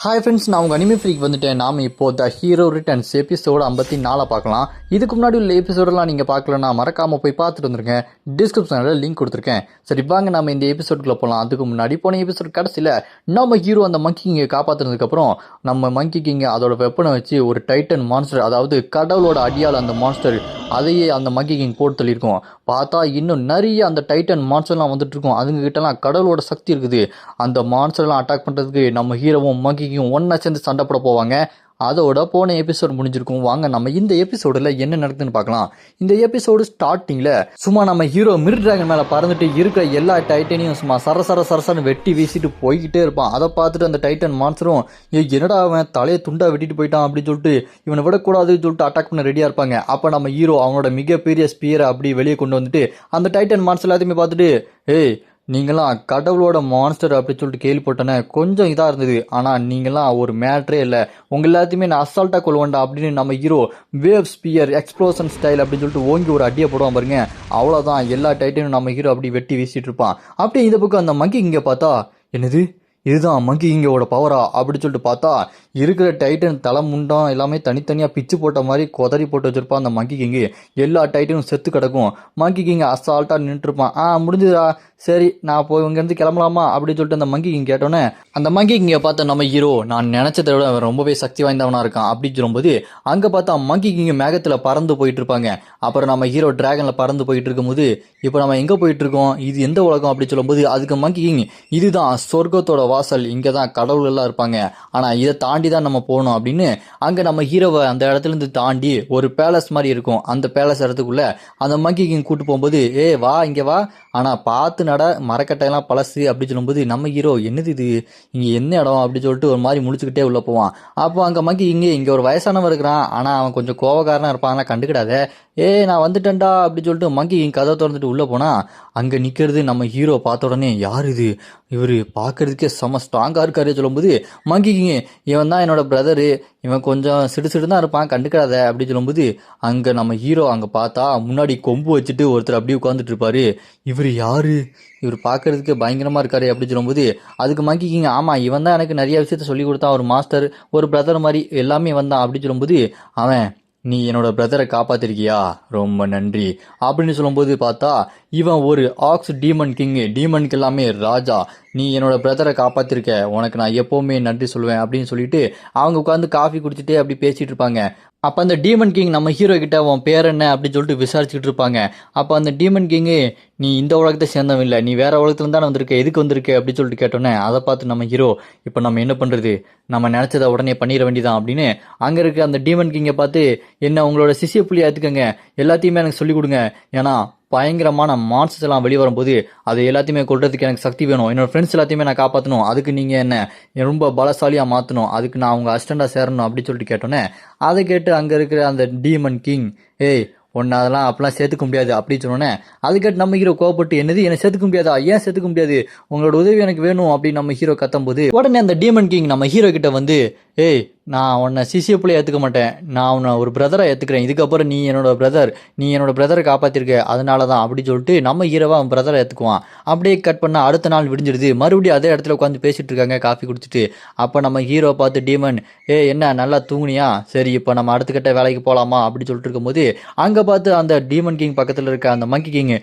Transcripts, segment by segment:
Hi friends, நான் உங்கள் anime freak வந்துட்டேன். நாம் இப்போ த ஹீரோ ரிட்டர்ன்ஸ் எபிசோடு 54 பார்க்கலாம். இதுக்கு முன்னாடி உள்ள எபிசோடெல்லாம் நீங்கள் பார்க்கலன்னா மறக்காமல் போய் பார்த்துட்டு வந்துருங்க. டிஸ்கிரிப்ஷனில் லிங்க் கொடுத்துருக்கேன். சரி வாங்க நம்ம இந்த எபிசோடுக்குள்ளே போகலாம். அதுக்கு முன்னாடி போன எபிசோட் கடைசியில் நம்ம ஹீரோ அந்த மங்கி கிங்கை காப்பாற்றுனதுக்கப்புறம் நம்ம மங்கி கிங்கை அதோட வெப்பனை வச்சு ஒரு டைட்டன் மான்ஸ்டர், அதாவது கடவுளோட அடியால் அந்த மான்ஸ்டர், அதையே அந்த மங்கி கிங் போட்டு தள்ளியிருக்கோம். பார்த்தா இன்னும் நிறைய அந்த டைட்டன் மான்ஸ்டர்லாம் வந்துட்டு இருக்கும். அதுங்ககிட்டலாம் கடவுளோட சக்தி இருக்குது. அந்த மான்ஸ்டர்லாம் அட்டாக் பண்ணுறதுக்கு நம்ம ஹீரோவும் மங்கிக்கும் ஒன்றா சேர்ந்து சண்டை போட போவாங்க. அதோட போன எபிசோடு முடிஞ்சிருக்கும். வாங்க நம்ம இந்த எபிசோடில் என்ன நடக்குதுன்னு பார்க்கலாம். இந்த எபிசோடு ஸ்டார்டிங்கில் சும்மா நம்ம ஹீரோ மிட் டிராகன் மேலே பறந்துட்டு இருக்கிற எல்லா டைட்டனையும் சும்மா சரசரன்னு வெட்டி வீசிட்டு போய்கிட்டே இருப்பான். அதை பார்த்துட்டு அந்த டைட்டன் மான்ஸ்டரும் என்னடா அவன் தலையை துண்டா வெட்டிட்டு போயிட்டான் அப்படின்னு சொல்லிட்டு இவனை விடக்கூடாதுன்னு சொல்லிட்டு அட்டாக் பண்ண ரெடியாக இருப்பாங்க. அப்போ நம்ம ஹீரோ அவனோட மிகப்பெரிய ஸ்பியரை அப்படி வெளியே கொண்டு வந்துட்டு அந்த டைட்டன் மான்ஸ்டர் எல்லாத்தையுமே பார்த்துட்டு நீங்களாம் கடவுளோட மான்ஸ்டர் அப்படின்னு சொல்லிட்டு கேள்விப்பட்டேனே, கொஞ்சம் இதாக இருந்தது. ஆனால் நீங்களாம் ஒரு மேட்ரே இல்லை, உங்கள் எல்லாத்தையுமே நான் அசால்ட்டாக கொள்வேண்டா அப்படின்னு நம்ம hero wave sphere explosion style அப்படின்னு சொல்லிட்டு ஓங்கி ஒரு அடியை போடுவான் பாருங்க. அவ்வளோதான், எல்லா டைட்டையும் நம்ம ஹீரோ அப்படி வெட்டி வீசிட்டு இருப்பான். அப்படியே இந்த பக்கம் அந்த மங்கி இங்கே பார்த்தா என்னது இதுதான் மங்கி கிங்கோட பவரா அப்படின்னு சொல்லிட்டு பார்த்தா இருக்கிற டைட்டன் தலை முண்டம் எல்லாமே தனித்தனியாக பிச்சு போட்ட மாதிரி கொதறி போட்டு வச்சிருப்பான் அந்த மங்கி கிங்கு. எல்லா டைட்டனும் செத்து கிடக்கும். மங்கி கிங் அசால்ட்டாக நின்றுருப்பான். முடிஞ்சுதா, சரி நான் போய் இங்கேருந்து கிளம்பலாமா அப்படின்னு சொல்லிட்டு அந்த மங்கி கிங் கேட்டோன்னே அந்த மங்கி கிங்கை பார்த்த நம்ம ஹீரோ நான் நினச்சதை விட அவன் ரொம்பவே சக்தி வாய்ந்தவனாக இருக்கான் அப்படின்னு சொல்லும்போது அங்கே பார்த்தா மங்கி கிங்கு மேகத்தில் பறந்து போயிட்டு இருப்பாங்க. அப்புறம் நம்ம ஹீரோ டிராகனில் பறந்து போயிட்டு இருக்கும்போது இப்போ நம்ம எங்கே போயிட்டு இருக்கோம், இது எந்த உலகம் அப்படின்னு சொல்லும்போது அதுக்கு மங்கி கிங் இதுதான் சொர்க்கத்தோட வாசல், இங்கே தான் கடவுள் எல்லாம் இருப்பாங்க, ஆனால் இதை தாண்டி தான் நம்ம போகணும் அப்படின்னு அங்கே நம்ம ஹீரோவை அந்த இடத்துலேருந்து தாண்டி ஒரு பேலஸ் மாதிரி இருக்கும். அந்த பேலஸ் இடத்துக்குள்ள அந்த மங்கி கிங் கூட்டு போகும்போது வா இங்கே வா, ஆனால் பார்த்து நட, மரக்கட்டையெல்லாம் பழசு அப்படின்னு சொல்லும்போது நம்ம ஹீரோ என்னது இது, இங்கே என்ன இடம் அப்படின்னு சொல்லிட்டு ஒரு மாதிரி முடிச்சுக்கிட்டே உள்ளே போவான். அப்போ அங்கே மங்கி இங்கே ஒரு வயசானவன் இருக்கிறான், ஆனால் அவன் கொஞ்சம் கோவக்காரனாக இருப்பான், கண்டுக்கிடாத, நான் வந்துட்டேன்டா அப்படின்னு சொல்லிட்டு மங்கி கதை திறந்துட்டு உள்ளே போனால் அங்கே நிற்கிறது நம்ம ஹீரோ பார்த்த உடனே யார் இது, இவர் பார்க்கறதுக்கே செம ஸ்ட்ராங்காக இருக்காரு சொல்லும்போது மங்கி இவன் தான் என்னோட பிரதரு, இவன் கொஞ்சம் சிடு தான் இருப்பான், கண்டுக்காத அப்படின்னு சொல்லும்போது அங்கே நம்ம ஹீரோ அங்கே பார்த்தா முன்னாடி கொம்பு வச்சுட்டு ஒருத்தர் அப்படியே உட்காந்துட்டு இருப்பாரு. இவர் யாரு, இவர் பார்க்கறதுக்கு பயங்கரமாக இருக்காரு அப்படின்னு சொல்லும்போது அதுக்கு மங்கி ஆமாம் இவன் தான் எனக்கு நிறைய விஷயத்த சொல்லி கொடுத்தான், ஒரு மாஸ்டர் ஒரு பிரதர் மாதிரி எல்லாமே வந்தான் அப்படின்னு சொல்லும்போது அவன் நீ என்னோட பிரதரை காப்பாத்திருக்கியா, ரொம்ப நன்றி அப்படின்னு சொல்லும்போது பார்த்தா இவன் ஒரு ஆக்ஸ் டீமன் கிங்கு, டீமனுக்கு எல்லாமே ராஜா, நீ என்னோட பிரதரை காப்பாத்திருக்க, உனக்கு நான் எப்போவுமே நன்றி சொல்லுவேன் அப்படின்னு சொல்லிட்டு அவங்க உட்காந்து காஃபி குடிச்சிட்டே அப்படி பேசிட்டு இருப்பாங்க. அப்போ அந்த டீமன் கிங் நம்ம ஹீரோ கிட்ட உன் பேர் என்ன அப்படின்னு சொல்லிட்டு விசாரிச்சுட்டு இருப்பாங்க. அப்போ அந்த டீமன் கிங்கு நீ இந்த உலகத்தை சேர்ந்தவன் இல்லை, நீ வேற உலகத்துல தானே வந்திருக்க, எதுக்கு வந்திருக்க அப்படின்னு சொல்லிட்டு கேட்டோன்னே அதை பார்த்து நம்ம ஹீரோ இப்போ நம்ம என்ன பண்ணுறது, நம்ம நினச்சதை உடனே பண்ணிட வேண்டியதான் அப்படின்னு அங்கே இருக்க அந்த டீமன் கிங்கை பார்த்து என்ன உங்களோட சிசிய புள்ளியை எடுத்துக்கங்க, எல்லாத்தையுமே எனக்கு சொல்லிக் கொடுங்க, ஏன்னா பயங்கரமான மான்ஸ்டர்ஸ் எல்லாம் வெளியே வரும்போது அது எல்லாத்தையுமே கொள்றதுக்கு எனக்கு சக்தி வேணும், என்னோட ஃப்ரெண்ட்ஸ் எல்லாத்தையுமே நான் காப்பாற்றணும், அதுக்கு நீங்கள் என்ன ரொம்ப பலசாலியாக மாற்றணும், அதுக்கு நான் அவங்க அசிஸ்டண்டாக சேரணும் அப்படின்னு சொல்லிட்டு கேட்டோன்னே அதை கேட்டு அங்கே இருக்கிற அந்த டீமன் கிங் ஒன்று அதெல்லாம் அப்பெல்லாம் சேர்த்துக்க முடியாது அப்படின்னு சொன்னோன்னே அதுக்கேட்டு நம்ம ஹீரோ கோவப்பட்டு என்னது என்னை சேர்த்துக்க முடியாதா, ஏன் சேர்த்துக்க முடியாது, உங்களோட உதவி எனக்கு வேணும் அப்படின்னு நம்ம ஹீரோ கத்தும்போது உடனே அந்த டீமன் கிங் நம்ம ஹீரோ கிட்ட வந்து நான் உன்னை சிசிய பிள்ளைய ஏற்றுக்க மாட்டேன், நான் உன்னை ஒரு பிரதராக ஏற்றுக்கிறேன், இதுக்கப்புறம் நீ என்னோட பிரதரை காப்பாற்றிருக்க, அதனால தான் அப்படி சொல்லிட்டு நம்ம ஹீரோவை அவன் பிரதரை ஏற்றுக்குவான். அப்படியே கட் பண்ணால் அடுத்த நாள் விடிஞ்சிடுது. மறுபடியும் அதே இடத்துல உட்காந்து பேசிகிட்டு இருக்காங்க காஃபி குடிச்சிட்டு. அப்போ நம்ம ஹீரோ பார்த்து டீமன் என்ன நல்லா தூங்குனியா, சரி இப்போ நம்ம அடுத்த கட்ட வேலைக்கு போகலாமா அப்படி சொல்லிட்டு இருக்கும்போது அங்கே பார்த்து அந்த டீமன் கிங் பக்கத்தில் இருக்க அந்த மங்கி கிங்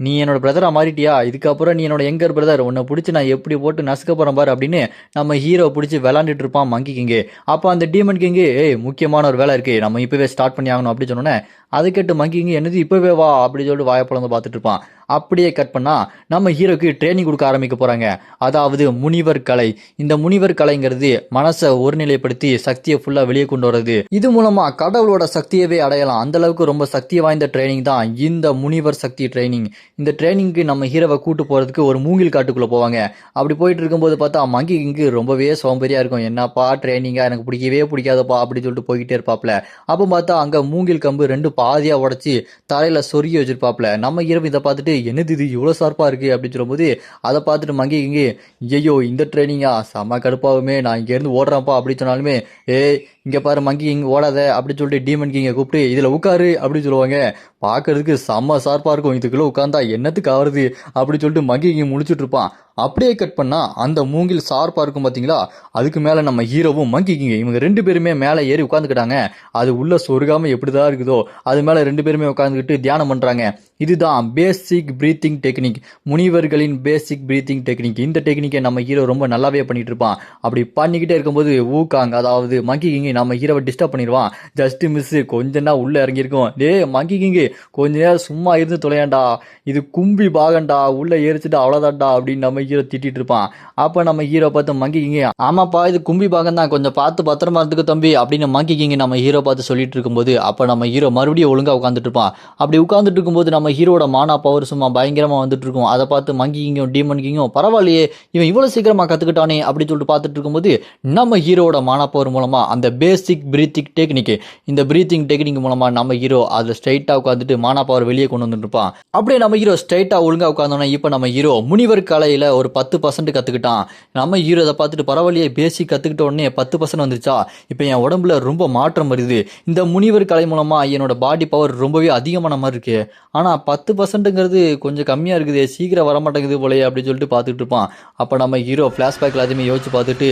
நீ என்னோட பிரதரா மாறிட்டியா, இதுக்கப்புறம் நீ என்னோட எங்கர் பிரதர், உன்னை பிடிச்சி நான் எப்படி போட்டு நசுக்க போகிறேன் பாரு அப்படின்னு நம்ம ஹீரோ பிடிச்சி விளாண்டுட்டு இருப்பான் மங்கி கிங்கு. அப்போ அந்த டீமன் கிங்கு முக்கியமான ஒரு வேலை இருக்குது, நம்ம இப்போவே ஸ்டார்ட் பண்ணி ஆகணும் அப்படின்னு சொன்னோன்னே அதை கேட்டு மங்கி கிங்கு என்னது இப்போவே வா அப்படி சொல்லிட்டு வாயப்பழந்து பார்த்துட்டு இருப்பான். அப்படியே கட் பண்ணால் நம்ம ஹீரோக்கு ட்ரைனிங் கொடுக்க ஆரம்பிக்க போகிறாங்க. அதாவது முனிவர் கலை. இந்த முனிவர் கலைங்கிறது மனசை ஒருநிலைப்படுத்தி சக்தியை ஃபுல்லாக வெளியே கொண்டு வர்றது. இது மூலமாக கடவுளோட சக்தியவே அடையலாம். அந்தளவுக்கு ரொம்ப சக்தி வாய்ந்த ட்ரைனிங் தான் இந்த முனிவர் சக்தி ட்ரைனிங். இந்த ட்ரைனிங்க்கு நம்ம ஹீரோவை கூட்டு போகிறதுக்கு ஒரு மூங்கில் காட்டுக்குள்ளே போவாங்க. அப்படி போயிட்டு இருக்கும்போது பார்த்தா மங்கி கிங்கு ரொம்பவே சோம்பேறியாக இருக்கும். என்னப்பா ட்ரைனிங்காக, எனக்கு பிடிக்கவே பிடிக்காதப்பா அப்படின்னு சொல்லிட்டு போய்கிட்டே இருப்பாப்ல. அப்போ பார்த்தா அங்கே மூங்கில் கம்பு ரெண்டு பாதியாக உடச்சி தலையில் சொருகி வச்சிருப்பாப்ல. நம்ம ஹீரோ இதை பார்த்துட்டு என்னது இது இவ்வளோ ஷார்ப்பாக இருக்குது அப்படின்னு சொல்லும்போது அதை பார்த்துட்டு மங்கி கிங்கு ஐயோ இந்த ட்ரைனிங்கா செம்ம கடுப்பாகுமே, நான் இங்கேருந்து ஓடுறேன்ப்பா அப்படின்னு சொன்னாலுமே இங்கே பாரு மங்கி கிங் ஓடாத அப்படின்னு சொல்லிட்டு டீமன் கிங்கை கூப்பிட்டு இதில் உட்காரு அப்படின்னு சொல்லுவாங்க. பார்க்கறதுக்கு செம்ம ஷார்ப்பாக இருக்கும், இதுக்குள்ளே உட்காந்தா என்னத்துக்கு ஆகுறது அப்படின்னு சொல்லிட்டு மங்கி கிங் முடிச்சுட்டு இருப்பான். அப்படியே கட் பண்ணா அந்த மூங்கில் ஷார்ப்பா இருக்கும் பாத்தீங்களா, அதுக்கு மேல நம்ம ஹீரோவும் மங்கி கிங் இவங்க 2 பேருமே மேல ஏறி உட்கார்ந்துக்கிட்டாங்க. அது உள்ள சொருகாம எப்படிதான் இருக்குதோ அது மேல 2 பேருமே உட்கார்ந்துக்கிட்டு தியானம் பண்றாங்க. இதுதான் பேசிக் பிரீத்திங் டெக்னிக், முனிவர்களின் பேசிக் பிரீத்திங் டெக்னிக். இந்த டெக்னிக்கை நம்ம ஹீரோ ரொம்ப நல்லாவே பண்ணிட்டு இருப்பான். அப்படி பண்ணிக்கிட்டே இருக்கும்போது ஊகாங் அதாவது மங்கி கிங் நம்ம ஹீரோவை டிஸ்டர்ப் பண்ணிடுவான். ஜஸ்ட் மிஸ் கொஞ்சம் தான் உள்ள இறங்கியிருக்கும். டேய் மங்கி கிங் கொஞ்ச நேரம் சும்மா இருந்து தொலையாண்டா, இது கும்பி பாகண்டா, உள்ள ஏறிச்சுட்டு அவ்வளோதான்டா அப்படின்னு நம்ம ஹீரோ திட்டிட்டு இருப்பான். அப்போ நம்ம ஹீரோ பார்த்து மங்கி கிங் ஆமாப்பா இது கும்பி பாகம் தான், கொஞ்சம் பார்த்து பத்திரமா இருந்துக்கு தம்பி அப்படின்னு மங்கி கிங் நம்ம ஹீரோ பார்த்து சொல்லிட்டு இருக்கும்போது அப்போ நம்ம ஹீரோ மறுபடியும் ஒழுங்கா உட்காந்துட்டு இருப்பான். அப்படி உட்காந்துட்டு இருக்கும்போது நம்ம ஹீரோட மானா பவர் சும்மா பயங்கரமா வந்துட்டு இருக்கும். அதை பார்த்து மங்கி கிங்கும் டீமன் கிங்கும் பரவாயில்லையே இவன் இவ்வளவு சீக்கிரமா கத்துக்கிட்டானே அப்படின்னு சொல்லிட்டு பார்த்துட்டு இருக்கும்போது நம்ம ஹீரோட மானா பவர் மூலமா அந்த பேசிக் பிரீத்திங் டெக்னிக், இந்த பிரீத்திங் டெக்னிக் மூலமா நம்ம ஹீரோ அதில் ஸ்ட்ரைட்டா உட்காந்துட்டு மானா பவர் வெளியே கொண்டு வந்துட்டு இருப்பான். அப்படியே நம்ம ஹீரோ ஸ்ட்ரைட்டா ஒழுங்கா உட்காந்தோன்னா இப்போ நம்ம ஹீரோ முனிவர் கலையில ஒரு 10% கத்துக்கிட்டான். நம்ம ஹீரோ அதை பார்த்துட்டு பரவாயில்லையே பேசிக் கத்துக்கிட்ட உடனே 10% வந்துருச்சா, இப்போ என் உடம்புல ரொம்ப மாற்றம் வருது, இந்த முனிவர் கலை மூலமா என்னோட பாடி பவர் ரொம்பவே அதிகமான மாதிரி இருக்கு, ஆனா 10%ங்கிறது கொஞ்சம் கம்மியா இருக்குது, சீக்கிரம் வர மாட்டேங்குது போலயே அப்படின்னு சொல்லிட்டு பார்த்துட்டு இருப்பான். அப்போ நம்ம ஹீரோ ஃபிளாஷ்பேக் எல்லாத்தையுமே யோசிச்சு பார்த்துட்டு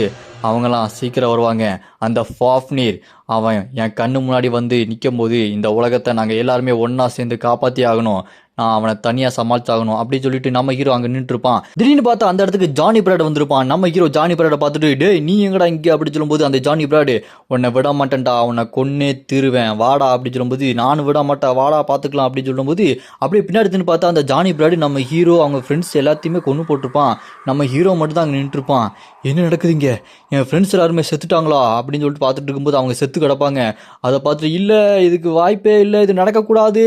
அவங்களாம் சீக்கிரம் வருவாங்க. அந்த ஃபாஃப்னீர் அவன் என் கண்ணு முன்னாடி வந்து நிற்கும் போது இந்த உலகத்தை நாங்கள் எல்லாருமே ஒன்றா சேர்ந்து காப்பாற்றி ஆகணும், நான் அவனை தனியாக சமாளிச்சாகணும் அப்படின்னு சொல்லிட்டு நம்ம ஹீரோ அங்கே நின்று இருப்பான். திடீர்னு பார்த்தா அந்த இடத்துக்கு ஜானி பிராட் வந்திருப்பான். நம்ம ஹீரோ ஜானி பிராடை பார்த்துட்டு டேய் நீ எங்கடா இங்கே அப்படி சொல்லும்போது அந்த ஜானி பிராடு உன்னை விட மாட்டேன்டா, உன்னை கொன்னே திருவேன் வாடா அப்படின்னு சொல்லும்போது நானும் விட மாட்டேன் வாடா பார்த்துக்கலாம் அப்படின்னு சொல்லும்போது அப்படியே பின்னாடி தின்னு பார்த்தா அந்த ஜானி பிராடு நம்ம ஹீரோ அவங்க ஃப்ரெண்ட்ஸ் எல்லாத்தையுமே கொண்டு போட்டிருப்பான். நம்ம ஹீரோ மட்டும் தான் அங்கே நின்றுருப்பான். என்ன நடக்குதுங்க, என் ஃப்ரெண்ட்ஸ் எல்லாருமே செத்துட்டாங்களா அப்படின்னு சொல்லிட்டு பார்த்துட்டு இருக்கும்போது அவங்க செத்து கிடப்பாங்க. அதை பார்த்துட்டு இல்லை இதுக்கு வாய்ப்பே இல்லை, இது நடக்கக்கூடாது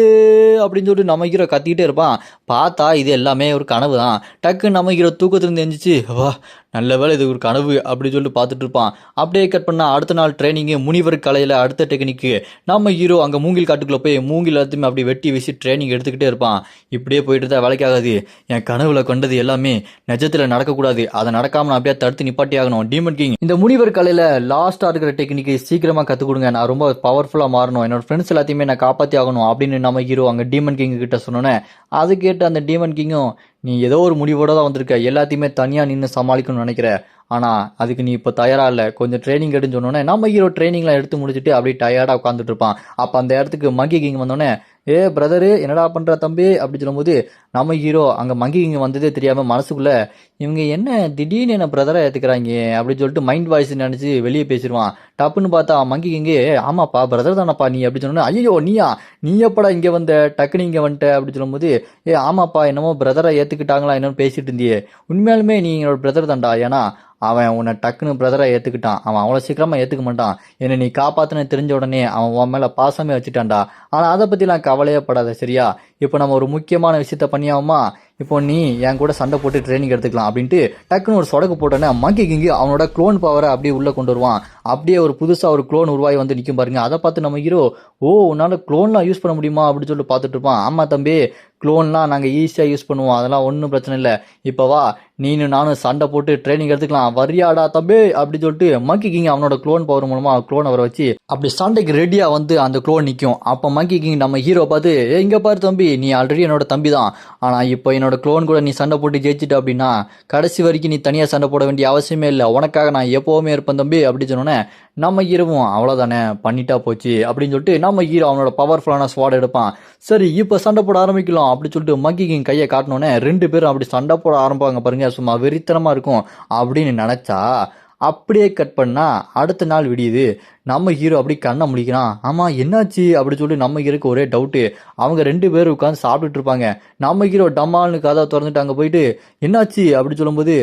அப்படின்னு சொல்லிட்டு நம்ம ஹீரோ கத்திக்கிட்டே இருப்பான். பார்த்தா இது எல்லாமே ஒரு கனவு தான். டக்குன்னு நம்ம ஹீரோ தூக்கத்துலேருந்து எந்திரிச்சு வா நல்ல வேலை இது ஒரு கனவு அப்படின்னு சொல்லிட்டு பார்த்துட்டு இருப்பான். அப்படியே கட் பண்ணால் அடுத்த நாள் ட்ரைனிங்கு முனிவர் கலையில் அடுத்த டெக்னிக்கு நம்ம ஹீரோ அங்கே மூங்கில் காட்டுக்குள்ளே போய் மூங்கில் எல்லாத்தையுமே அப்படி வெட்டி வீசி ட்ரைனிங் எடுத்துக்கிட்டே இருப்பான். இப்படியே போயிட்டு தான் வேலைக்காகாது, என் கனவுல கொண்டது எல்லாமே நிஜத்தில் நடக்கக்கூடாது, அதை நடக்காமல் நான் அப்படியே தடுத்து நிப்பாட்டி ஆகணும். டீமன் கிங் இந்த முனிவர் கலையில் லாஸ்ட்டாக இருக்கிற டெக்னிக்கு சீக்கிரமாக கற்றுக் கொடுங்க, நான் ரொம்ப பவர்ஃபுல்லாக மாறணும், என்னோட ஃப்ரெண்ட்ஸ் எல்லாத்தையுமே நான் காப்பாற்றி ஆகணும் அப்படின்னு நம்ம ஹீரோ அங்கே டீமன் கிங் கிட்ட சொன்னோன்னே அது கேட்டு அந்த டீமன் கிங்கும் நீ ஏதோ ஒரு முடிவோட தான் வந்திருக்க, எல்லாத்தையுமே தனியாக நின்று சமாளிக்கணும்னு நினைக்கிற, ஆனால் அதுக்கு நீ இப்போ தயாராக இல்லை, கொஞ்சம் ட்ரைனிங் எடுன்னு சொன்னோன்னே நம்ம ஹீரோ ட்ரைனிங்லாம் எடுத்து முடிச்சுட்டு அப்படியே டயர்டாக உட்காந்துட்டு இருப்பான். அப்போ அந்த இடத்துக்கு மங்கி கிங் வந்தோடனே ஏ பிரதரு என்னடா பண்ணுற தம்பி அப்படி சொல்லும்போது நம்ம ஹீரோ அங்கே மங்கி கிங் வந்ததே தெரியாமல் மனசுக்குள்ளே இவங்க என்ன திடீர்னு என்ன பிரதரை ஏற்றுக்கிறாங்க அப்படின்னு சொல்லிட்டு மைண்ட் வாய்ஸ் நினச்சி வெளியே பேசிடுவான். டப்புன்னு பார்த்தா மங்கி கிங்கே ஆமாப்பா பிரதர் தானப்பா நீ அப்படி சொன்னோன்னே ஐயோ நீ எப்படா இங்கே வந்த டக்குன்னு இங்கே வந்துட்ட அப்படி சொல்லும்போது ஆமாப்பா என்னமோ பிரதரை ஏற்றுக்கிட்டாங்களா என்னன்னு பேசிட்டு இருந்தியே, உண்மையாலுமே நீ என்னோட பிரதர் தான்டா, ஏன்னா அவன் உன்னை டக்குன்னு பிரதரை ஏற்றுக்கிட்டான், அவன் அவ்வளோ சீக்கிரமாக ஏற்றுக்க மாட்டான், என்னை நீ காப்பாற்றுன்னு தெரிஞ்ச உடனே அவன் உன் மேலே பாசமே வச்சுட்டான்டா, ஆனால் அதை பற்றிலாம் கவலையே படாத சரியா, இப்போ நம்ம ஒரு முக்கியமான விஷயத்த பண்ணியாமா, இப்போ நீ என் கூட சண்டை போட்டு ட்ரைனிங் எடுத்துக்கலாம் அப்படின்ட்டு டக்குன்னு ஒரு சொடக்கு போட்டோன்னே மங்கி கிங்கு அவனோட க்ளோன் பவரை அப்படியே உள்ளே கொண்டு வருவான். அப்படியே ஒரு புதுசாக ஒரு க்ளோன் உருவாகி வந்து நிற்கும் பாருங்க. அதை பார்த்து நம்ம ஹீரோ ஓ உன்னால் க்ளோன்லாம் யூஸ் பண்ண முடியுமா அப்படின்னு சொல்லிட்டு பார்த்துட்டு இருப்பான். ஆமாம் தம்பி க்ளோன்லாம் நாங்கள் ஈஸியாக யூஸ் பண்ணுவோம், அதெல்லாம் ஒன்றும் பிரச்சனை இல்லை, இப்போ வா நீனும் நானும் சண்டை போட்டு ட்ரைனிங் எடுத்துக்கலாம் வரியாடா தம்பி அப்படி சொல்லிட்டு மங்கி கிங் அவனோட க்ளோன் பவர் மூலமாக க்ளோன் அவரை வச்சு அப்படி சண்டைக்கு ரெடியாக வந்து அந்த க்ளோன் நிற்கும். அப்போ மங்கி கிங் நம்ம ஹீரோ பார்த்து இங்கே பாரு தம்பி நீ ஆல்ரெடி என்னோட தம்பி தான், ஆனால் இப்போ என்னோட க்ளோன் கூட நீ சண்டை போட்டு ஜெயிச்சிட்ட அப்படின்னா கடைசி வரைக்கும் நீ தனியாக சண்டை போட வேண்டிய அவசியமே இல்லை, உனக்காக நான் எப்போவுமே இருப்பேன் தம்பி அப்படி சொன்னோன்னே நம்ம ஹீரோவும் அவ்வளோதானே பண்ணிட்டா போச்சு அப்படின்னு சொல்லிட்டு நம்ம ஹீரோ அவனோட பவர்ஃபுல்லான ஸ்வாட் எடுப்பான். சரி இப்போ சண்டை போட ஆரம்பிக்கலாம் அப்படி சொல்லிட்டு மங்கி கிங் கையை காட்டினோன்னே 2 பேரும் அப்படி சண்டை போட ஆரம்பிப்பாங்க பாருங்க, சும்மா வெறித்தனமாக இருக்கும் அப்படின்னு நினச்சா அப்படியே கட் பண்ணால் அடுத்த நாள் விடியுது. நம்ம ஹீரோ அப்படி கண்ணை முழிக்கிறான். ஆமாம் என்னாச்சு அப்படி சொல்லிட்டு நம்ம ஹீரோக்கு ஒரே டவுட்டு. அவங்க 2 பேரும் உட்காந்து சாப்பிட்டுட்டு இருப்பாங்க. நம்ம ஹீரோ டம்மால்னு கதவை திறந்துட்டு அங்கே போயிட்டு என்னாச்சு அப்படி சொல்லும்போது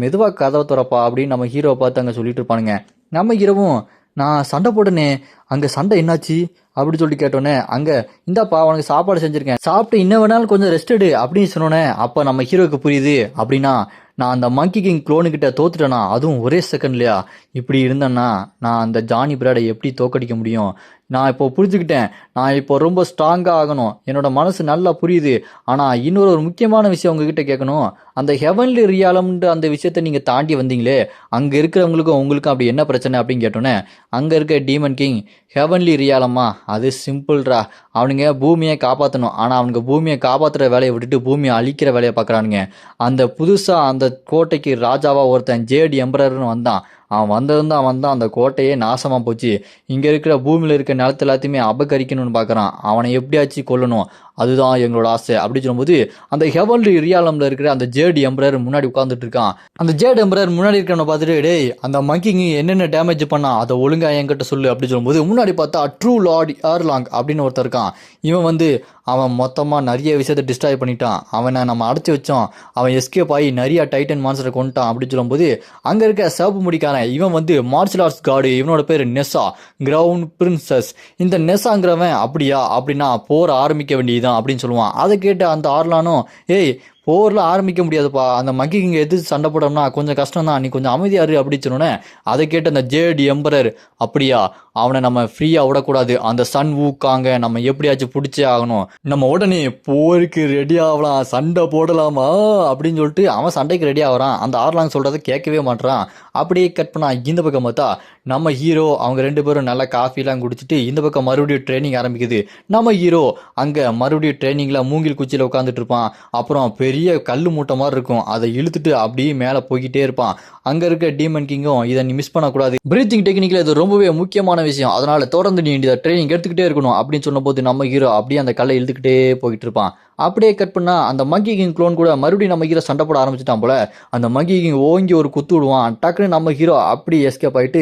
மெதுவாக கதவை திறப்பா அப்படின்னு நம்ம ஹீரோவை பார்த்து அங்கே சொல்லிட்டு இருப்பானுங்க. நம்ம ஹீரோவும் நான் சண்டை போட்டனே அங்கே சண்டை என்னாச்சு அப்படி சொல்லி கேட்டோன்னே அங்கே இந்தாப்பா உனக்கு சாப்பாடு செஞ்சுருக்கேன் சாப்பிட்டு இன்னும் வேணாலும் கொஞ்சம் ரெஸ்ட் எடு அப்படின்னு சொன்னோன்னே அப்போ நம்ம ஹீரோக்கு புரியுது அப்படின்னா நான் அந்த மங்கி கிங் க்ளோனுக்கிட்ட தோத்துட்டேனா அதுவும் ஒரே செகண்ட்லையா, இப்படி இருந்தேன்னா நான் அந்த ஜானி பிராடை எப்படி தோக்கடிக்க முடியும், நான் இப்போ புரிஞ்சுக்கிட்டேன். நான் இப்போ ரொம்ப ஸ்ட்ராங்காக ஆகணும். என்னோட மனசு நல்லா புரியுது. ஆனால் இன்னொரு முக்கியமான விஷயம் உங்ககிட்ட கேட்கணும். அந்த ஹெவன்லி ரியாலம்ன்ற அந்த விஷயத்த நீங்கள் தாண்டி வந்தீங்களே, அங்கே இருக்கிறவங்களுக்கும் உங்களுக்கும் அப்படி என்ன பிரச்சனை அப்படின்னு கேட்டோன்னே, அங்கே இருக்க டீமன் கிங் ஹெவன்லி ரியாலம்மா அது சிம்பிள்ரா. அவனுங்க பூமியை காப்பாற்றணும். ஆனால் அவனுங்க பூமியை காப்பாற்றுற வேலையை விட்டுட்டு பூமியை அழிக்கிற வேலையை பார்க்குறானுங்க. அந்த புதுசாக அந்த கோட்டைக்கு ராஜாவாக ஒருத்தன் ஜேட் எம்பரர்னு வந்தான். அவன் வந்ததும் அந்த கோட்டையே நாசமாக போச்சு. இங்கே இருக்கிற பூமியில் இருக்க நிலத்து எல்லாத்தையுமே அபகரிக்கணும்னு பார்க்குறான். அவனை எப்படியாச்சும் கொல்லணும். அதுதான் எங்களோட ஆசை அப்படின்னு சொல்லும்போது அந்த ஹெவன்லி ரியாலம்ல இருக்கிற அந்த ஜேட் எம்பரர் முன்னாடி உட்காந்துட்டு இருக்கான். அந்த ஜேட் எம்பரர் முன்னாடி இருக்கிறவனை பார்த்துட்டு, டேய் அந்த மங்கிங் என்னென்ன டேமேஜ் பண்ணா அதை ஒழுங்கா என்கிட்ட சொல்லு அப்படின்னு சொல்லும்போது முன்னாடி பார்த்தா ட்ரூ லார்ட் ஏர்லாங் அப்படின்னு ஒருத்தர் இருக்கான். இவன் அவன் மொத்தமாக நிறைய விஷயத்தை டிஸ்ட்ராய் பண்ணிட்டான். அவனை நம்ம அடைச்சி வச்சோம். அவன் எஸ்கேப் ஆகி நிறைய டைட்டன் மான்ஸ்டரை கொண்டுட்டான் அப்படின்னு சொல்லும்போது அங்கே இருக்க சிவப்பு முடிக்காரன் இவன் மார்ஷல் ஆர்ட்ஸ் காடு. இவனோட பேர் நெசா, கிரவுண்ட் பிரின்சஸ். இந்த நெசாங்கிறவன் அப்படியா அப்படின்னா போர் ஆரம்பிக்க வேண்டியதுதான் அப்படின்னு சொல்லுவான். அதை கேட்டு அந்த ஆர்லானும், ஏய் போரில் ஆரம்பிக்க முடியாதுப்பா, அந்த மங்கி இங்கே எதிர்த்து சண்டை போடணும்னா கொஞ்சம் கஷ்டம் தான், நீ கொஞ்சம் அமைதியாரு அப்படின்னு சொன்னோன்னே அதை கேட்டு அந்த ஜேட் எம்பரர், அப்படியா அவனை நம்ம ஃப்ரீயாக விடக்கூடாது, அந்த சன் ஊக்காங்க நம்ம எப்படியாச்சும் பிடிச்சே ஆகணும், நம்ம உடனே போருக்கு ரெடி ஆகலாம், சண்டை போடலாமா அப்படின்னு சொல்லிட்டு அவன் சண்டைக்கு ரெடி ஆகிறான். அந்த ஆர்லாங் சொல்கிறத கேட்கவே மாட்டான். அப்படியே கட் பண்ணா இந்த பக்கம் பார்த்தா நம்ம ஹீரோ அவங்க ரெண்டு பேரும் நல்லா காஃபிலாம் குடிச்சிட்டு இந்த பக்கம் மறுபடியும் ட்ரைனிங் ஆரம்பிக்குது. நம்ம ஹீரோ அங்கே மறுபடியும் ட்ரைனிங்கில் மூங்கில் குச்சியில் உட்காந்துட்டு இருப்பான். அப்புறம் பெரிய கல் மூட்டை மாதிரி இருக்கும், அதை இழுத்துட்டு அப்படியே மேலே போய்கிட்டே இருப்பான். அங்கே இருக்க டீமன் கிங்கும் இதை நீ மிஸ் பண்ணக்கூடாது, பிரீத்திங் டெக்னிக்கில் இது ரொம்பவே முக்கியமான விஷயம், அதனால தொடர்ந்து நீ இந்த ட்ரைனிங் எடுத்துக்கிட்டே இருக்கணும் அப்படின்னு சொன்னபோது நம்ம ஹீரோ அப்படியே அந்த கல்லை இழுத்துக்கிட்டே போய்கிட்டு இருப்பான். அப்படியே கட் பண்ணா அந்த மங்கி கிங் க்ளோன் கூட மறுபடியும் நம்ம ஹீரோ சண்டை போட ஆரம்பிச்சிட்டான் போல. அந்த மங்கி கிங் ஓங்கி ஒரு குத்து விடுவான். டக்குன்னு நம்ம ஹீரோ அப்படி எஸ்கேப் ஆகிட்டு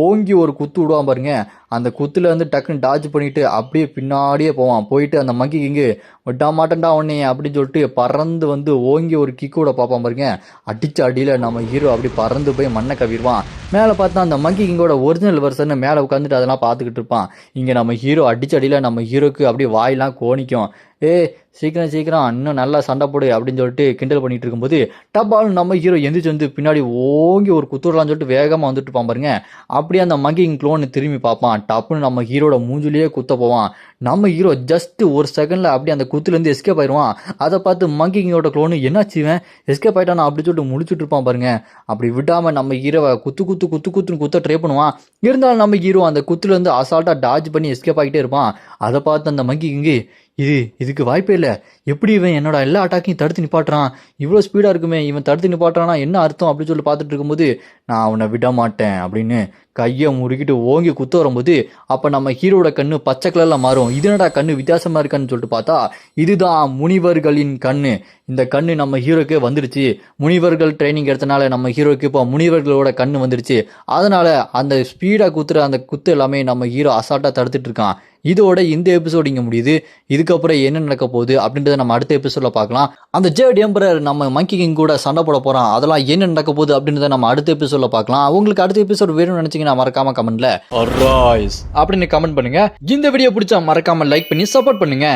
ஓங்கி ஒரு குத்து விடுவான் பாருங்க. அந்த குத்துல டக்குன்னு டாஜ் பண்ணிட்டு அப்படியே பின்னாடியே போவான். போயிட்டு அந்த மங்கி கிங்கு விட்டா மாட்டேன்டா உடனே அப்படின்னு சொல்லிட்டு பறந்து ஓங்கி ஒரு கிக்கு விட பார்ப்பான் பாருங்க. அடிச்ச அடியில் நம்ம ஹீரோ அப்படி பறந்து போய் மண்ணை கவிடுவான். மேலே பார்த்தா அந்த மங்கி கிங்கோட ஒரிஜினல் வெர்ஷன் மேலே உட்காந்துட்டு அதெல்லாம் பார்த்துக்கிட்டு இருப்பான். இங்கே நம்ம ஹீரோ அடிச்ச அடியில் நம்ம ஹீரோக்கு அப்படியே வாயெல்லாம் கோணிக்கும். சீக்கிரம் இன்னும் நல்லா சண்டை போடு அப்படின்னு சொல்லிட்டு கிண்டல் பண்ணிட்டு இருக்கும்போது டப்பாலும் நம்ம ஹீரோ எந்திரிச்சு பின்னாடி ஓங்கி ஒரு குத்துடலான்னு சொல்லிட்டு வேகமாக வந்துட்டு இருப்பான் பாருங்க. அப்படியே அந்த மங்கிங் க்ளோன் திரும்பி பார்ப்பான். டப்புன்னு நம்ம ஹீரோட மூஞ்சிலேயே குத்த போவான். நம்ம ஹீரோ ஜஸ்ட் ஒரு செகண்டில் அப்படியே அந்த குத்துலேருந்து எஸ்கேப் ஆயிடுவான். அதை பார்த்து மங்கிங்கோட க்ளோனு என்னாச்சுவேன் எஸ்கேப் ஆயிட்டானா அப்படின்னு சொல்லிட்டு முடிச்சுட்டு இருப்பான் பாருங்க. அப்படி விடாமல் நம்ம ஹீரோவை குத்துன்னு குத்த ட்ரை பண்ணுவான். இருந்தாலும் நம்ம ஹீரோ அந்த குத்துலேருந்து அசால்ட்டாக டாஜ் பண்ணி எஸ்கேப் ஆகிட்டே இருப்பான். அதை பார்த்து அந்த மங்கிங்க, இதுக்கு வாய்ப்பே இல்லை, எப்படி இவன் என்னோட எல்லா அட்டாக்கையும் தடுத்து நிப்பாட்டுறான், இவ்வளோ ஸ்பீடாக இருக்குமே, இவன் தடுத்து நிப்பாட்டுறானா என்ன அர்த்தம் அப்படின்னு சொல்லி பார்த்துட்டு இருக்கும்போது நான் அவனை விட மாட்டேன் அப்படின்னு கையை முறுக்கிட்டு ஓங்கி குத்த வரும்போது அப்போ நம்ம ஹீரோட கண்ணு பச்சை கலரில் மாறும். இது என்னடா கண்ணு வித்தியாசமாக இருக்கான்னு சொல்லிட்டு பார்த்தா இதுதான் முனிவர்களின் கண்ணு. இந்த கண்ணு நம்ம ஹீரோக்கே வந்துடுச்சு. முனிவர்கள் ட்ரைனிங் எடுத்தனால நம்ம ஹீரோக்கு இப்போ முனிவர்களோட கண்ணு வந்துடுச்சு. அதனால அந்த ஸ்பீடாக குத்துற அந்த குத்து எல்லாமே நம்ம ஹீரோ அசால்ட்டாக தடுத்துட்டு இருக்கான். இதோட இந்த எபிசோடு இங்கே முடியுது. இதுக்கப்புறம் என்ன நடக்க போகுது அப்படின்றத நம்ம அடுத்த எபிசோடில் பார்க்கலாம். அந்த ஜேட் எம்பரர் நம்ம மங்கி கிங் கூட சண்டை போட போகிறான். அதெல்லாம் என்ன நடக்க போகுது அப்படின்றத நம்ம அடுத்த எபிசோடில் பார்க்கலாம். உங்களுக்கு அடுத்த எபிசோடு வேணும்னு நினச்சிங்கன்னா மறக்காம கமெண்ட்ல அப்படின்னு கமெண்ட் பண்ணுங்க. இந்த வீடியோ பிடிச்சா மறக்காம லைக் பண்ணி சப்போர்ட் பண்ணுங்க.